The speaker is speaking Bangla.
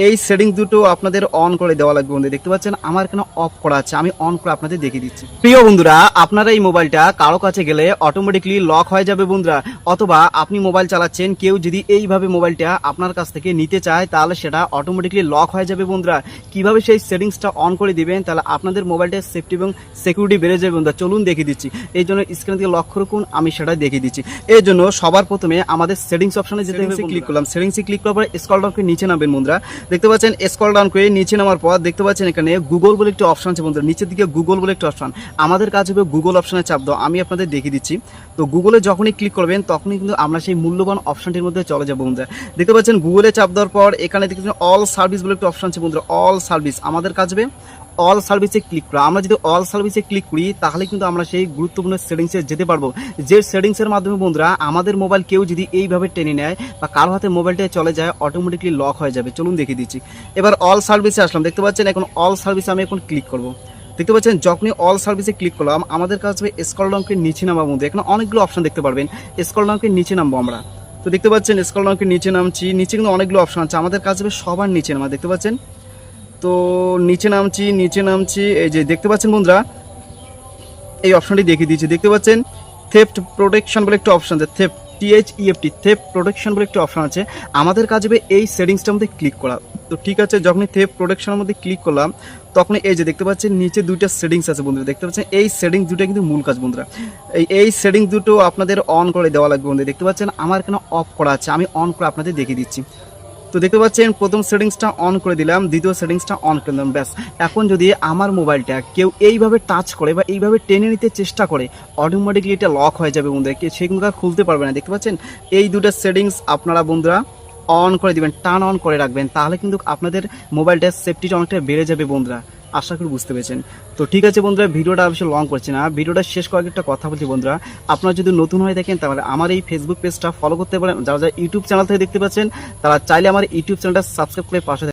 এই সেটিংস দুটো আপনাদের অন করে দেওয়া লাগবে বন্ধু। দেখতে পাচ্ছেন আমার এখানে অফ করা আছে, আমি অন করে আপনাদের দেখিয়ে দিচ্ছি। প্রিয় বন্ধুরা, আপনারা এই মোবাইলটা কারো কাছে গেলে অটোমেটিকলি লক হয়ে যাবে বন্ধুরা, অথবা আপনি মোবাইল চালাচ্ছেন, কেউ যদি এইভাবে মোবাইলটা আপনার কাছ থেকে নিতে চায় তাহলে সেটা অটোমেটিকলি লক হয়ে যাবে বন্ধুরা। কিভাবে সেই সেটিংসটা অন করে দিবেন তাহলে আপনাদের মোবাইলটার সেফটি এবং সিকিউরিটি বেড়ে যাবে বন্ধুরা, চলুন দেখিয়ে দিচ্ছি। এই জন্য স্ক্রিনের দিকে লক্ষ্য রাখুন, আমি সেটা দেখিয়ে দিচ্ছি। এই জন্য সবার প্রথমে আমাদের সেটিংস অপশনে যেতে হবে, ক্লিক করলাম। সেটিংসে ক্লিক করার পর স্ক্রল ডাউন করে নিচে নামবেন বন্ধুরা। দেখতে পাচ্ছেন স্ক্রল ডাউন করে নিচে নামার পর দেখতে পাচ্ছেন এখানে গুগল বলে একটা অপশন আছে বন্ধুরা, নিচের দিকে গুগল বলে একটা অপশন। আমাদের কাজ হবে গুগল অপশনে চাপ দাও, আমি আপনাদের দেখিয়ে দিচ্ছি। তো গুগলে যখনই ক্লিক করবেন তখনই কিন্তু আমরা সেই মূল্যবান অপশনটির মধ্যে চলে যাবো বন্ধুরা। দেখতে পাচ্ছেন গুগলে চাপ দেওয়ার পর এখানে দেখতে পাচ্ছেন অল সার্ভিস বলে একটা অপশন আছে বন্ধুরা, অল সার্ভিস। আমাদের কাজ হবে অল সার্ভিসে ক্লিক করা। আমরা যদি অল সার্ভিসে ক্লিক করি তাহলে কিন্তু আমরা সেই গুরুত্বপূর্ণ সেটিংসে যেতে পারবো, যে সেটিংসের মাধ্যমে বন্ধুরা আমাদের মোবাইল কেউ যদি এইভাবে টেনে নেয় বা কারো হাতে মোবাইলটা চলে যায় অটোমেটিকলি লক হয়ে যাবে। চলুন দেখিয়ে দিচ্ছি। এবার অল সার্ভিসে আসলাম। দেখতে পাচ্ছেন এখন অল সার্ভিসে আমি এখন ক্লিক করব। দেখতে পাচ্ছেন যখনই অল সার্ভিসে ক্লিক করলাম আমাদের কাছে স্ক্রল ডাউন করে নিচে নামা বন্ধু, এখানে অনেকগুলো অপশন দেখতে পারবেন। স্ক্রল ডাউন করে নিচে নামবো আমরা। তো দেখতে পাচ্ছেন স্ক্রল ডাউন করে নিচে নামছি, নিচে কিন্তু অনেকগুলো অপশন আছে, আমাদের কাছে সবার নিচে নামা। দেখতে পাচ্ছেন তো নিচে নামছি এই যে দেখতে পাচ্ছেন বন্ধুরা এই অপশনটি দেখিয়ে দিয়েছি। দেখতে পাচ্ছেন থেফট প্রোটেকশন বলে একটা অপশন আছে, থেফট THEFT থেফট প্রোটেকশন বলে একটা অপশন আছে। আমাদের কাজ হবে এই সেটিংসটার মধ্যে ক্লিক করা। তো ঠিক আছে, যখনই থেফট প্রোটেকশনের মধ্যে ক্লিক করলাম তখন এই যে দেখতে পাচ্ছেন নিচে দুইটা সেটিংস আছে বন্ধুরা। দেখতে পাচ্ছেন এই সেটিংস দুটো কিন্তু মূল কাজ বন্ধুরা, এই সেটিংস দুটো আপনাদের অন করে দেওয়া লাগবে বন্ধুরা। দেখতে পাচ্ছেন আমার এখানে অফ করা আছে, আমি অন করে আপনাদের দেখিয়ে দিচ্ছি। তো দেখতে পাচ্ছেন প্রথম সেটিংসটা অন করে দিলাম, দ্বিতীয় সেটিংসটা অন করে দিলাম, ব্যাস। এখন যদি আমার মোবাইলটা কেউ এইভাবে টাচ করে বা এইভাবে টেনে নিতে চেষ্টা করে অটোমেটিকলি এটা লক হয়ে যাবে বন্ধুরা, সেগুলো আর খুলতে পারবে না। দেখতে পাচ্ছেন এই দুটো সেটিংস আপনারা বন্ধুরা অন করে দিবেন, টার্ন অন করে রাখবেন, তাহলে কিন্তু আপনাদের মোবাইলটার সেফটিটা অনেকটা বেড়ে যাবে বন্ধুরা। আশা করি বুঝতে পেরেছেন। তো ঠিক আছে বন্ধুরা, ভিডিওটা অবশ্যই লং করছি না, ভিডিওটা শেষ করার একটা কথা বলছি বন্ধুরা। আপনারা যদি নতুন হয়ে থাকেন তাহলে আমার এই ফেসবুক পেজটা ফলো করতে পারেন, যারা যারা ইউটিউব চ্যানেল থেকে দেখতে পাচ্ছেন তারা চাইলে আমার ইউটিউব চ্যানেলটা সাবস্ক্রাইব করে পাশে